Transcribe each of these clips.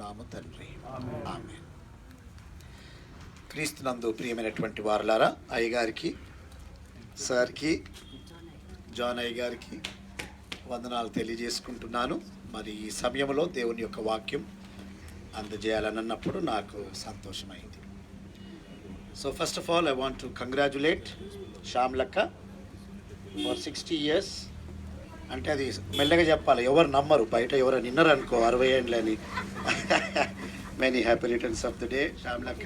వేడుకుంటున్నాము తండ్రి, ఆమేన్. క్రీస్తునందు ప్రియమైనటువంటి వారలారా, అయ్యగారికి, సార్కి, జాన్ అయ్య గారికి వందనాలు తెలియజేసుకుంటున్నాను. మరి ఈ సమయంలో దేవుని యొక్క వాక్యం అందజేయాలని అన్నప్పుడు నాకు సంతోషమైంది. So first of all I want to congratulate శ్యామ్లక్క ఫర్ 60 years. అంటే అది మెల్లగా చెప్పాలి, ఎవరు నమ్మరు, బయట ఎవరు నిన్నరు అనుకో 60 ఏండ్లని. Many happy returns of the day శ్యామ్లక్క.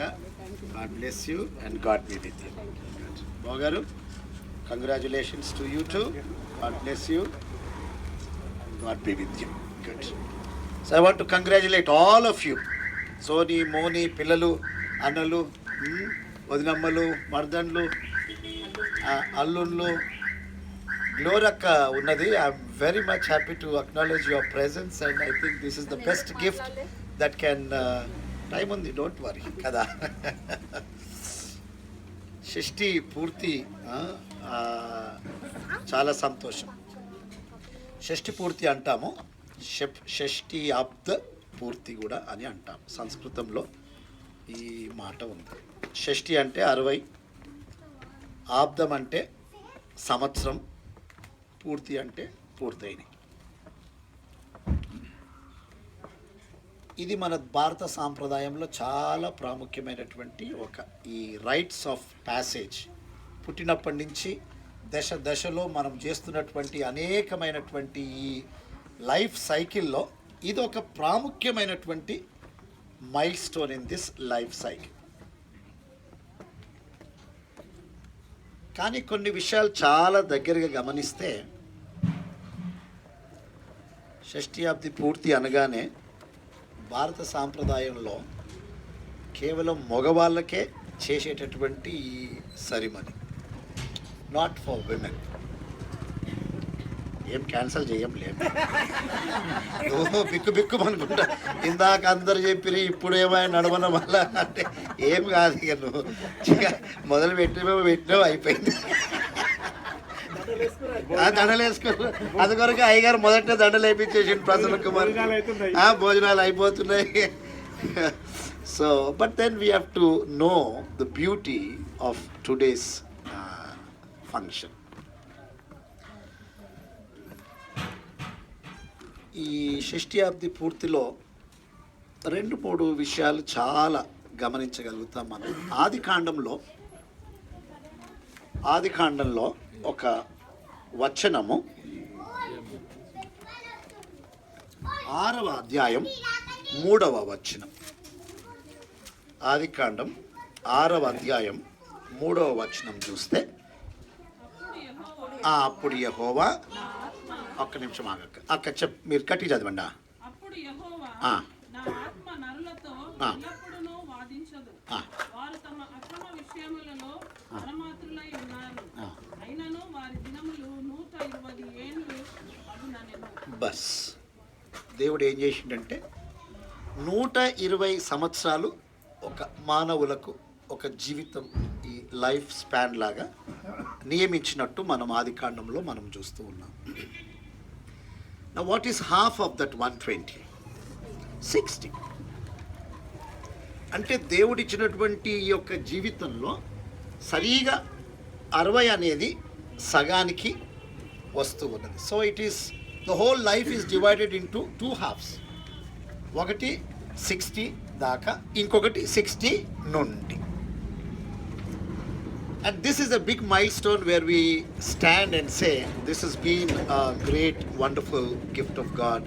God bless you and God be with you. బాగారు, congratulations to you too. God bless you, God be with you. Good. So I want to congratulate all of you. Soni, Moni, పిల్లలు, అన్నలు, వదినమ్మలు, మర్దన్లు, అల్లుళ్ళు, గ్లోరక్క ఉన్నది. I'm very much happy to acknowledge your presence and I think this is the best gift that can. Time ఉంది, don't worry కదా. షష్ఠి పూర్తి, చాలా సంతోషం. షష్ఠి పూర్తి అంటాము, షష్ఠి ఆబ్ద పూర్తి కూడా అని అంటాం. సంస్కృతంలో ఈ మాట ఉంది. షష్ఠి అంటే 60, ఆబ్దం అంటే సంవత్సరం, పూర్తి అంటే పూర్తయినవి. ఇది మన భారత సాంప్రదాయంలో చాలా ప్రాముఖ్యమైనటువంటి ఈ రైట్స్ ఆఫ్ ప్యాసేజ్. పుట్టినప్పటి నుంచి దశ దశలో మనం చేస్తున్నటువంటి అనేకమైనటువంటి ఈ లైఫ్ సైకిల్లో ఇది ఒక ప్రాముఖ్యమైనటువంటి mile stone in this life cycle. కానీ కొన్ని విషయాలు చాలా దగ్గరగా గమనిస్తే షష్ఠి పూర్తి అనగానే భారత సాంప్రదాయంలో కేవలం మగవాళ్ళకే చేసేటటువంటి ఈ సెరిమనీ, నాట్ ఫర్ విమెన్. ఏం క్యాన్సల్ చేయం లేదు, బిక్కు బిక్కు అనుకుంటా. ఇందాక అందరు చెప్పిరి, ఇప్పుడు ఏమైనా నడవడం వల్ల అంటే ఏం కాదు. ఇక నువ్వు మొదలు పెట్టినావు అయిపోయింది. దండలు వేసుకున్నారు, అందుకొరకు అయ్యగారు మొదట దండలు వేయించేసిండు ప్రసన్న కుమార్. భోజనాలు అయిపోతున్నాయి. So but then we have to know the beauty of today's function. ఈ షష్ఠి పూర్తిలో 2-3 విషయాలు చాలా గమనించగలుగుతాం మనం. ఆదికాండంలో ఒక వచనము 6వ అధ్యాయం 3వ వచనం. ఆదికాండం 6వ అధ్యాయం 3వ వచనం చూస్తే, అప్పుడు యెహోవా, ఒక్క నిమిషం ఆగక్క, అక్క మీరు కట్టి చదవండి. బస్ దేవుడు ఏం చేసిండంటే 120 సంవత్సరాలు ఒక మానవులకు ఒక జీవితం, ఈ లైఫ్ స్పాన్ లాగా నియమించినట్టు మనం ఆదికాండంలో మనం చూస్తూ ఉన్నాం. Now what is half of that 120? 60. అంటే దేవుడిచ్చినటువంటి ఈ యొక్క జీవితంలో సరిగా 60 అనేది సగానికి వస్తూ ఉన్నది. So it is the whole life is divided into 2 halves. ఒకటి 60 దాకా, ఇంకొకటి 60 నుండి. And this is a big milestone where we stand and say, this has been a great, wonderful gift of God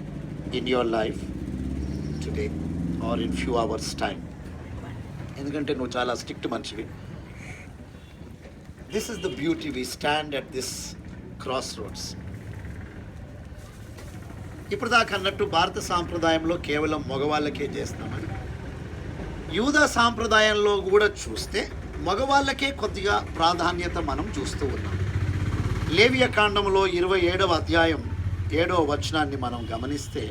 in your life today or in few hours time. ఎందుకంటే నువ్వు చాలా strict మనిషివి. This is the beauty. We stand at this crossroads. ఇప్పుడు దాకా అన్నట్టు భారత సాంప్రదాయంలో కేవలం మగవాళ్ళకే చేస్తామని, యూదా సాంప్రదాయంలో కూడా చూస్తే మగవాళ్ళకే కొద్దిగా ప్రాధాన్యత మనం చూస్తూ ఉన్నాం. లేవియ కాండంలో 27వ అధ్యాయం 7వ వచనాన్ని మనం గమనిస్తే,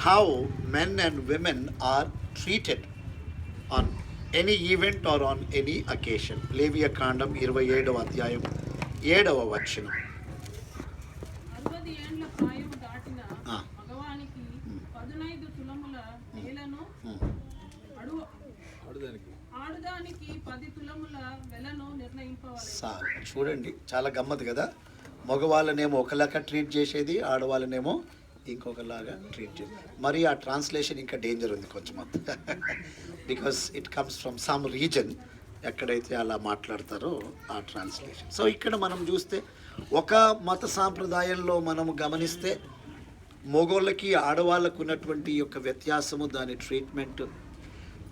how men and women are treated on any event or on any occasion. లేవియ కాండం 27వ అధ్యాయం 7వ వచనం. ఆడదానికి 10 తులముల వెలను నిర్ణయింపవలెను. సార్ చూడండి, చాలా గమ్మత్ కదా. మగవాళ్ళనేమో ఒకలాగా ట్రీట్ చేసేది, ఆడవాళ్ళనేమో ఇంకొకలాగా ట్రీట్ చేసేది. మరి ఆ ట్రాన్స్లేషన్ ఇంకా డేంజర్ ఉంది కొంచెం, because it comes from some reason ఎక్కడైతే అలా మాట్లాడతారో ఆ ట్రాన్స్లేషన్. సో ఇక్కడ మనం చూస్తే ఒక మత సాంప్రదాయంలో మనము గమనిస్తే మగోళ్ళకి ఆడవాళ్ళకు ఉన్నటువంటి యొక్క వ్యత్యాసము, దాని ట్రీట్మెంట్.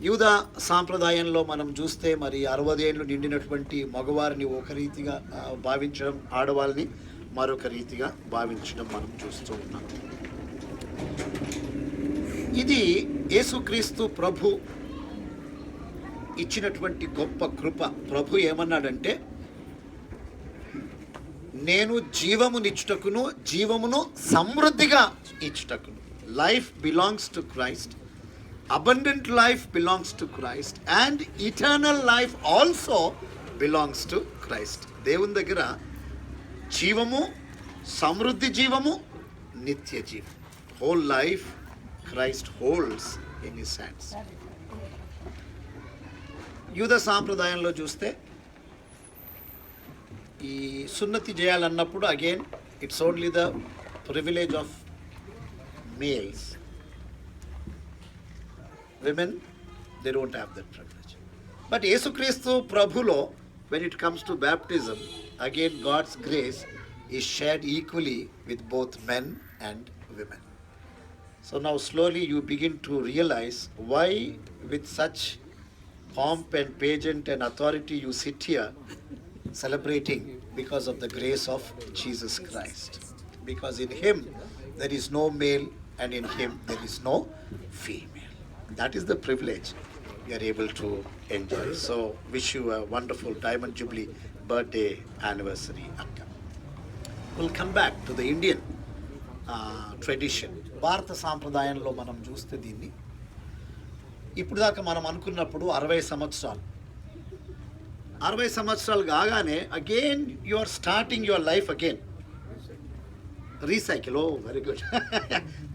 యూదా సాంప్రదాయంలో మనం చూస్తే మరి 60 ఏళ్ళు నిండినటువంటి మగవారిని ఒక రీతిగా భావించడం, ఆడవాళ్ళని మరొక రీతిగా భావించడం మనం చూస్తూ ఉన్నాం. ఇది యేసుక్రీస్తు ప్రభు ఇచ్చినటువంటి గొప్ప కృప. ప్రభు ఏమన్నాడంటే, నేను జీవమునిచ్చుటకును జీవమును సమృద్ధిగా ఇచ్చుటకును. Life belongs to Christ, abundant life belongs to Christ, and eternal life also belongs to Christ. దేవుని దగ్గర జీవము, సమృద్ధి జీవము, నిత్య జీవం, whole life Christ holds in his hands. యూద సాంప్రదాయంలో చూస్తే ఈ సున్నతి చేయాలన్నప్పుడు again it's only the privilege of males. Women, they don't have that privilege. But Yesukristu Prabhulo, when it comes to baptism, again God's grace is shared equally with both men and women. So now slowly you begin to realize why with such pomp and pageant and authority you sit here celebrating, because of the grace of Jesus Christ. Because in him there is no male and in him there is no female. That is the privilege we are able to enjoy. So wish you a wonderful Diamond Jubilee birthday anniversary, Akka. We'll come back to the Indian tradition. భారత సాంప్రదాయంలో మనం చూస్తే దీన్ని ఇప్పుడు దాకా మనం అనుకున్నప్పుడు 60 సంవత్సరాలు 60 సంవత్సరాలు కాగానే again you are starting your life again. Recycle. Oh, very good.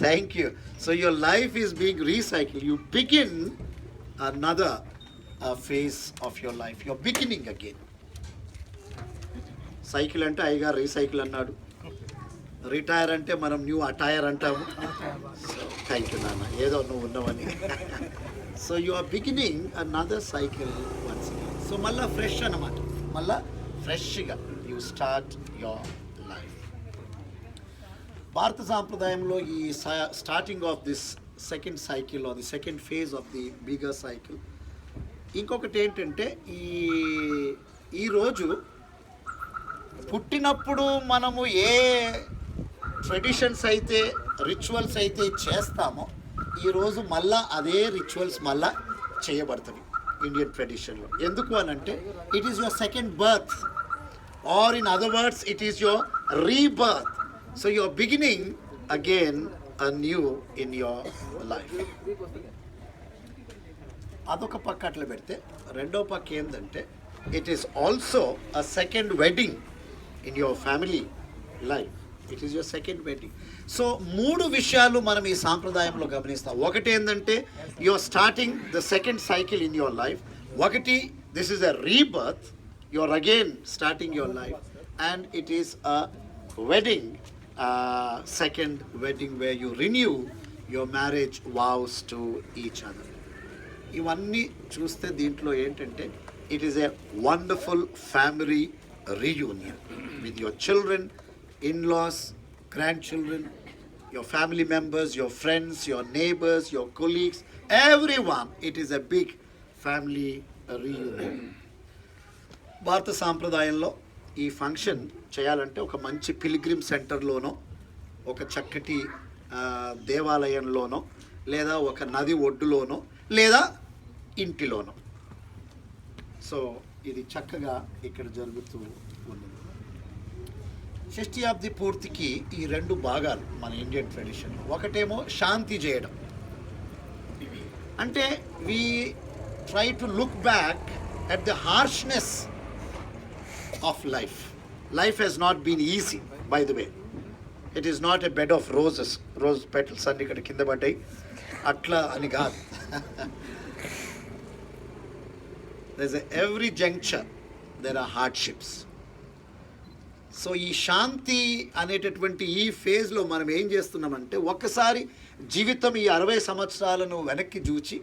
Thank you. So your life is being recycled. You begin another phase of your life. You're beginning again. Cycle ante aiga recycle annadu. Retire ante manam new attire antamu. So thank you Nana. Edo nu unnavani. So you are beginning another cycle once again. So malla fresh anamata. Malla fresh ga you start your life. భారత సాంప్రదాయంలో ఈ starting of this second cycle or the second phase of the bigger cycle, ఇంకొకటి ఏంటంటే ఈరోజు పుట్టినప్పుడు మనము ఏ traditions అయితే, rituals అయితే చేస్తామో ఈరోజు మళ్ళా అదే రిచువల్స్ మళ్ళా చేయబడుతుంది ఇండియన్ ట్రెడిషన్లో. ఎందుకు అని అంటే it is your second birth, or in other words it is your rebirth. So you are beginning again anew in your life. అదొక పక్క అట్లా పెడితే రెండో పక్క ఏంటంటే it is also a second wedding in your family life. It is your second wedding. So 3 విషయాలు మనం ఈ సాంప్రదాయంలో గమనిస్తాం. ఒకటి ఏంటంటే you are starting the second cycle in your life. ఒకటి, this is a rebirth, you are again starting your life. And it is a wedding, second wedding where you renew your marriage vows to each other. ఇవన్నీ చూస్తే దీంట్లో ఏంటంటే it is a wonderful family reunion with your children, in-laws, grandchildren, your family members, your friends, your neighbours, your colleagues, everyone. It is a big family reunion. భారత సాంప్రదాయంలో ఈ function చేయాలంటే ఒక మంచి పిల్గ్రిమ్ సెంటర్లోనో, ఒక చక్కటి దేవాలయంలోనో, లేదా ఒక నది ఒడ్డులోనో, లేదా ఇంటిలోనో. సో ఇది చక్కగా ఇక్కడ జరుగుతూ ఉన్నది. షష్ఠి పూర్తికి ఈ 2 భాగాలు మన ఇండియన్ ట్రెడిషన్. ఒకటేమో శాంతి చేయడం, అంటే we try to look back at the harshness of life. Life has not been easy, by the way. It is not a bed of roses. Rose petals అన్ని ఇక్కడ కింద పడ్డాయి అట్లా అని కాదు. Every juncture there are hardships. So ఈ శాంతి అనేటటువంటి ఈ ఫేజ్లో మనం ఏం చేస్తున్నామంటే, ఒక్కసారి జీవితం ఈ 60 సంవత్సరాలను వెనక్కి చూచి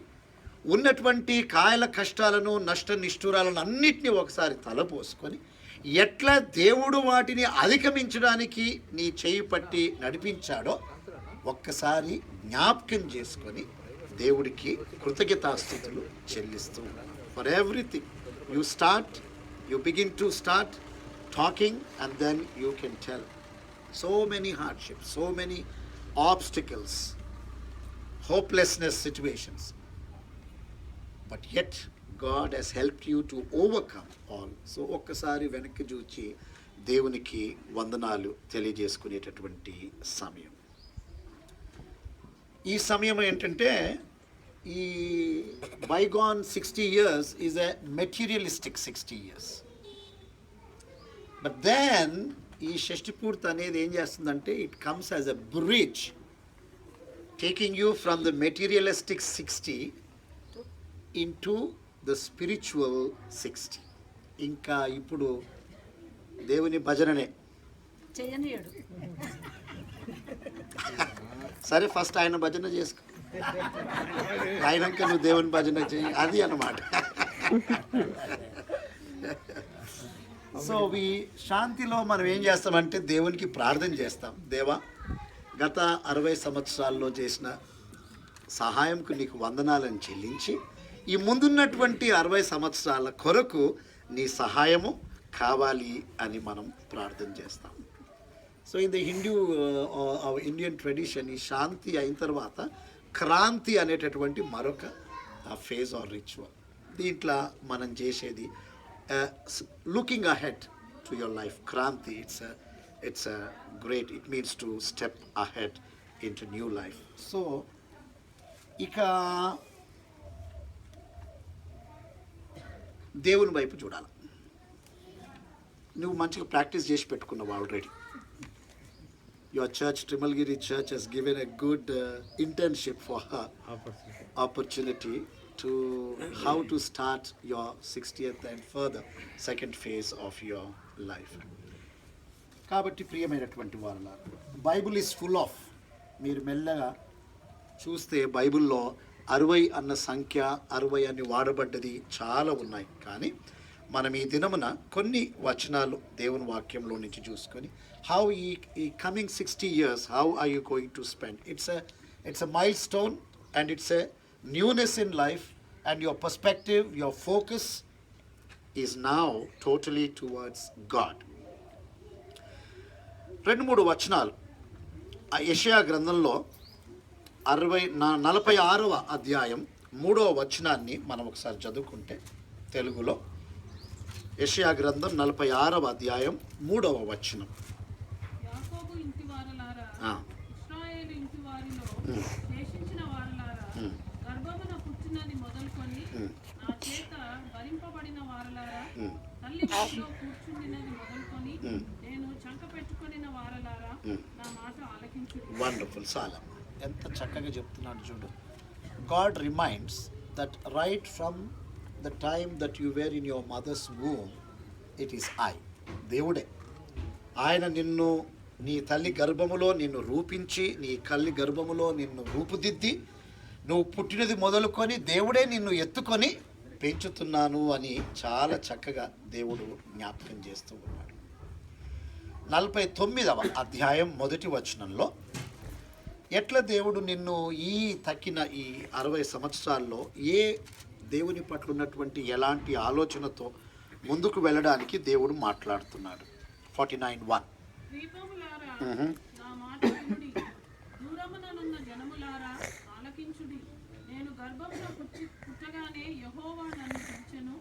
ఉన్నటువంటి కాయల కష్టాలను నష్ట నిష్ఠూరాలను అన్నిటినీ ఒకసారి తలపోసుకొని ఎట్లా దేవుడు వాటిని అధిగమించడానికి నీ చేయి పట్టి నడిపించాడో ఒక్కసారి జ్ఞాపకం చేసుకొని దేవుడికి కృతజ్ఞతాస్తుతులు చెల్లిస్తూ ఉండాలి. For everything you begin to start talking, and then you can tell so many hardships, so many obstacles, hopelessness situations, but yet God has helped you to overcome all. So ఒక్కసారి వెనక్కి చూచి దేవునికి వందనాలు తెలియజేసుకునేటటువంటి సమయం. ఈ సమయం ఏంటంటే, ఈ bygone 60 years is a materialistic 60 years. But then ఈ షష్ఠిపూర్తి అనేది ఏం చేస్తుందంటే, it comes as a bridge taking you from the materialistic 60 into the spiritual 60. ఇంకా ఇప్పుడు దేవుని భజననే చేయనీయడు. సరే, ఫస్ట్ ఆయన భజన చేసుకో, ఆయనక నువ్వు దేవుని భజన చేయి, అది అన్నమాట. సో ఈ శాంతిలో మనం ఏం చేస్తామంటే, దేవునికి ప్రార్థన చేస్తాం. దేవా, గత 60 సంవత్సరాల్లో చేసిన సహాయంకు నీకు వందనాలను చెల్లించి, ఈ ముందున్నటువంటి 60 సంవత్సరాల కొరకు నీ సహాయము కావాలి అని మనం ప్రార్థన చేస్తాం. So in the Indian tradition, ఈ శాంతి అయిన తర్వాత క్రాంతి అనేటటువంటి మరొక ఫేజ్ ఆర్ రిచువల్. దీంట్లో మనం చేసేది looking ahead to your life. Kranti, it's a great, it means to step ahead into new life. So ఇక దేవుని వైపు చూడాలి. నువ్వు మంచిగా ప్రాక్టీస్ చేసి పెట్టుకున్నావు already. Your church, Trimalgiri Church, has given a good internship for her opportunity to how to start your 60th and further second phase of your life. కాబట్టి ప్రియమైనటువంటి వారలారా, బైబుల్ ఈజ్ ఫుల్ ఆఫ్, మీరు మెల్లగా చూస్తే బైబిల్లో 60 అన్న సంఖ్య, 60 అని వాడబడ్డది చాలా ఉన్నాయి. కానీ మనం ఈ దినమున కొన్ని వచనాలు దేవుని వాక్యంలో నుంచి చూసుకొని, హౌ ఈ coming 60 years, how are you going to spend. It's a milestone and it's a newness in life, and your perspective, your focus is now totally towards God. 2-3 వచనాలు ఆ యెషయా గ్రంథంలో 46వ అధ్యాయం 3వ వచనాన్ని మనం ఒకసారి చదువుకుంటే తెలుగులో, యెషయా గ్రంథం 46వ అధ్యాయం 3వ వచనం. యాకోబు ఇంటి వారలారా, ఇశ్రాయేలు ఇంటి వారిలో శేషించిన వారలారా, గర్భమున పుట్టినది మొదలుకొని నా చేత భరింపబడిన వారలారా, తల్లి ఒడిలో కూర్చుండినది మొదలుకొని నేను చంక పెట్టుకొనిన వారలారా, నా మాట ఆలకించుడి. వండర్ఫుల్. చాలా ఎంత చక్కగా చెప్తున్నాడు చూడు. God reminds that right from the time that you were in your mother's womb, it is దేవుడే. ఆయన నిన్ను నీ తల్లి గర్భములో నిన్ను రూపించి, నీ కల్లి గర్భములో నిన్ను రూపుదిద్ది, నువ్వు పుట్టినది మొదలుకొని దేవుడే నిన్ను ఎత్తుకొని పెంచుతున్నాను అని చాలా చక్కగా దేవుడు జ్ఞాపకం చేస్తూ ఉన్నాడు. 49వ అధ్యాయం 1వ వచనంలో, ఎట్లా దేవుడు నిన్ను ఈ తక్కిన ఈ 60 సంవత్సరాల్లో ఏ దేవుని పట్ల ఉన్నటువంటి ఎలాంటి ఆలోచనతో ముందుకు వెళ్ళడానికి దేవుడు మాట్లాడుతున్నాడు. 49:1. ద్వీపములారా, నా మాట వినుడి, దూరముననున్న జనములారా ఆలకించుడి. నేను గర్భమున పుట్టగానే యెహోవా నన్ను పెంచెను,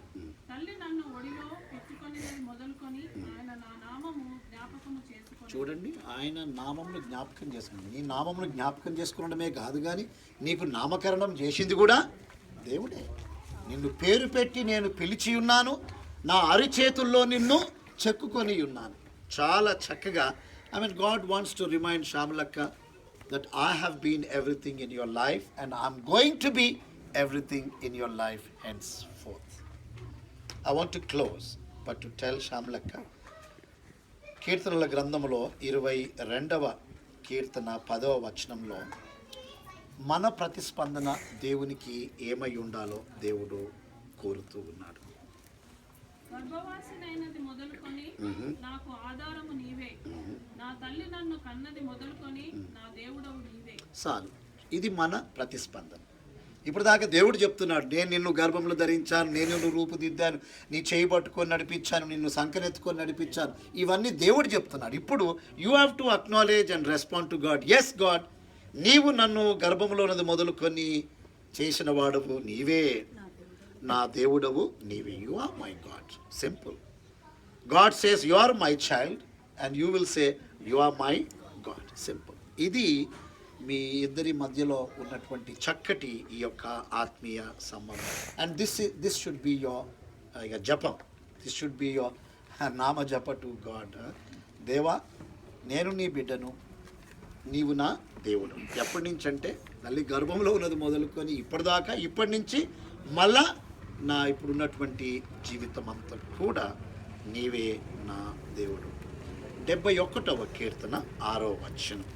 తల్లి నన్ను ఒడిలో పెట్టుకొనినది మొదలుకొని ఆయన నా నామము జ్ఞాపకము చేసుకొని. చూడండి, ఆయన నామమును జ్ఞాపకం చేసుకున్నాడు. నీ నామమును జ్ఞాపకం చేసుకునడమే కాదు, కానీ నీకు నామకరణం చేసింది కూడా దేవుడే. నిన్ను పేరు పెట్టి నేను పిలిచి ఉన్నాను, నా అరిచేతుల్లో నిన్ను చెక్కుకొని ఉన్నాను. చాలా చక్కగా, God wants to remind Shamalakka that I have been everything in your life and I'm going to be everything in your life henceforth. I want to close but to tell శ్యామలక్క, కీర్తనల గ్రంథంలో 22వ కీర్తన 10వ వచనంలో మన ప్రతిస్పందన దేవునికి ఏమై ఉండాలో దేవుడు కోరుతూ ఉన్నాడు. గర్భవాసినైనది మొదలుకొని నాకు ఆధారము నీవే, నా తల్లి నన్ను కన్నది మొదలుకొని నా దేవుడవు నీవే. చాలు, ఇది మన ప్రతిస్పందన. ఇప్పుడు దాకా దేవుడు చెప్తున్నాడు, నేను నిన్ను గర్భంలో ధరించాను, నేను నిన్ను రూపుదిద్దాను, నీ చేయి పట్టుకొని నడిపించాను, నిన్ను సంకనెత్తుకొని నడిపించాను, ఇవన్నీ దేవుడు చెప్తున్నాడు. ఇప్పుడు you have to acknowledge and respond to God. Yes God, నీవు నన్ను గర్భంలో ఉన్నది మొదలుకొని చేసిన వాడవు నీవే, నా దేవుడవు నీవే. You are my God. Simple. God says you are my child and you will say you are my God. Simple. ఇది మీ ఇద్దరి మధ్యలో ఉన్నటువంటి చక్కటి ఈ యొక్క ఆత్మీయ సంబంధం. And this should be your జపం, దిస్ షుడ్ బి యోర్ నామ జప టు గాడ్. దేవా, నేను నీ బిడ్డను, నీవు నా దేవుడు. ఎప్పటి నుంచి అంటే తల్లి గర్భంలో ఉన్నది మొదలుకొని ఇప్పటిదాకా, ఇప్పటి నుంచి మళ్ళా నా ఇప్పుడున్నటువంటి జీవితం అంతా కూడా నీవే నా దేవుడు. 71వ కీర్తన 6వ వచనం.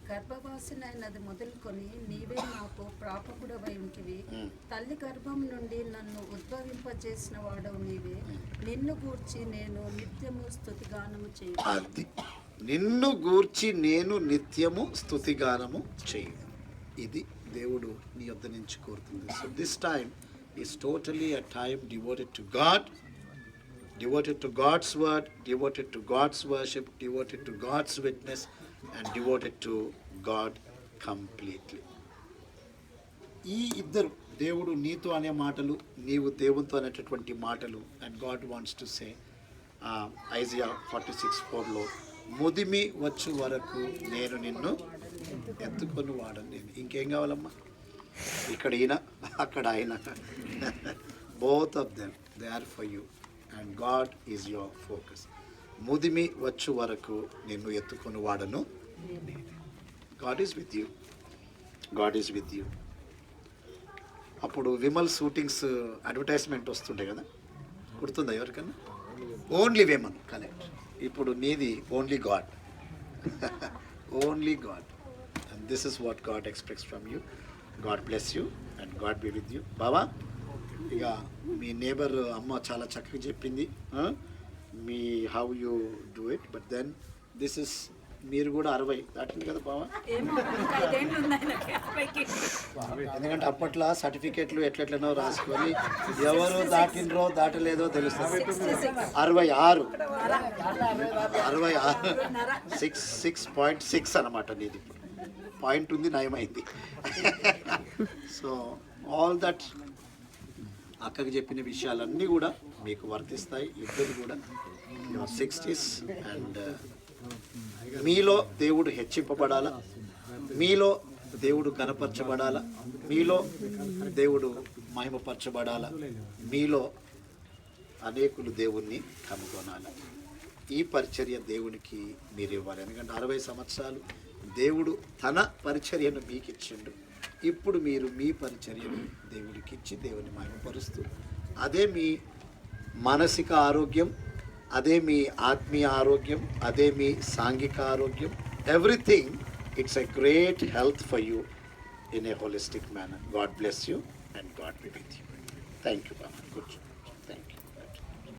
గర్భవాసినైనది మొదలుకొని నీవే నాకు ప్రాపకుడవై ఉంటివి. తల్లి గర్భం నుండి నన్ను ఉద్భవింపజేసిన వాడవు నీవే. నిన్ను గూర్చి నేను నిత్యము స్తుతిగానము చేయ. అది నిన్ను గూర్చి నేను నిత్యము స్తుతిగానము చేయ. ఇది దేవుడు నీ యొద్ద నుంచి కోరుతుంది. So this time is totally a time devoted to God, devoted to God's word, devoted to God's worship, devoted to God's witness, and devoted to God completely. ఈ ఇద్దరు, దేవుడు నీతో అనే మాటలు, నీవు దేవునితో అనేటటువంటి మాటలు. And God wants to say, Isaiah 46:4లో, ముదిమి వచ్చు వరకు నేను నిన్ను ఎత్తుకొని వాడను. నేను ఇంకేం కావాలమ్మా? ఇక్కడ ఈయన, అక్కడ ఆయన, both of them they are for you. And God is your focus. ముదిమి వచ్చు వరకు నిన్ను ఎత్తుకొని వాడను. God is with you. God is with you. అప్పుడు విమల్ షూటింగ్స్ అడ్వర్టైజ్మెంట్ వస్తుండే కదా, గుర్తుందా ఎవరికన్నా? Only women, correct. ఇప్పుడు నీది only God. Only God. And this is what God expects from you. God bless you and God be with you. బాబా, ఇక మీ నేబర్ అమ్మ చాలా చక్కగా చెప్పింది, మీ how you do it. But then this is, మీరు కూడా 60 దాటింది కదా బావా? ఎందుకంటే అప్పట్లో సర్టిఫికేట్లు ఎట్లెట్లనో రాసుకొని ఎవరు దాటినరో దాటలేదో తెలుస్తుంది. 66 6.6 అనమాట నీది. పాయింట్ ఉంది, నయమైంది. సో ఆల్ దట్ అక్కకి చెప్పిన విషయాలన్నీ కూడా మీకు వర్తిస్తాయి. ఇద్దరు కూడా 60s. అండ్ మీలో దేవుడు హెచ్చింపబడాలా, మీలో దేవుడు కనపరచబడాలా, మీలో దేవుడు మహిమపరచబడాలా, మీలో అనేకులు దేవుణ్ణి కనుగొనాలి. ఈ పరిచర్య దేవునికి మీరు ఇవ్వాలి. ఎందుకంటే 60 సంవత్సరాలు దేవుడు తన పరిచర్యను మీకు ఇచ్చిండు. ఇప్పుడు మీరు మీ పరిచర్యను దేవుడికి ఇచ్చి దేవుని మహిమపరుస్తూ, అదే మీ మానసిక ఆరోగ్యం, అదే మీ ఆత్మీయ ఆరోగ్యం, అదే మీ సాంఘిక ఆరోగ్యం, everything, it's a great health for you in a holistic manner. God bless you and God be with you. Thank you Baba. Good.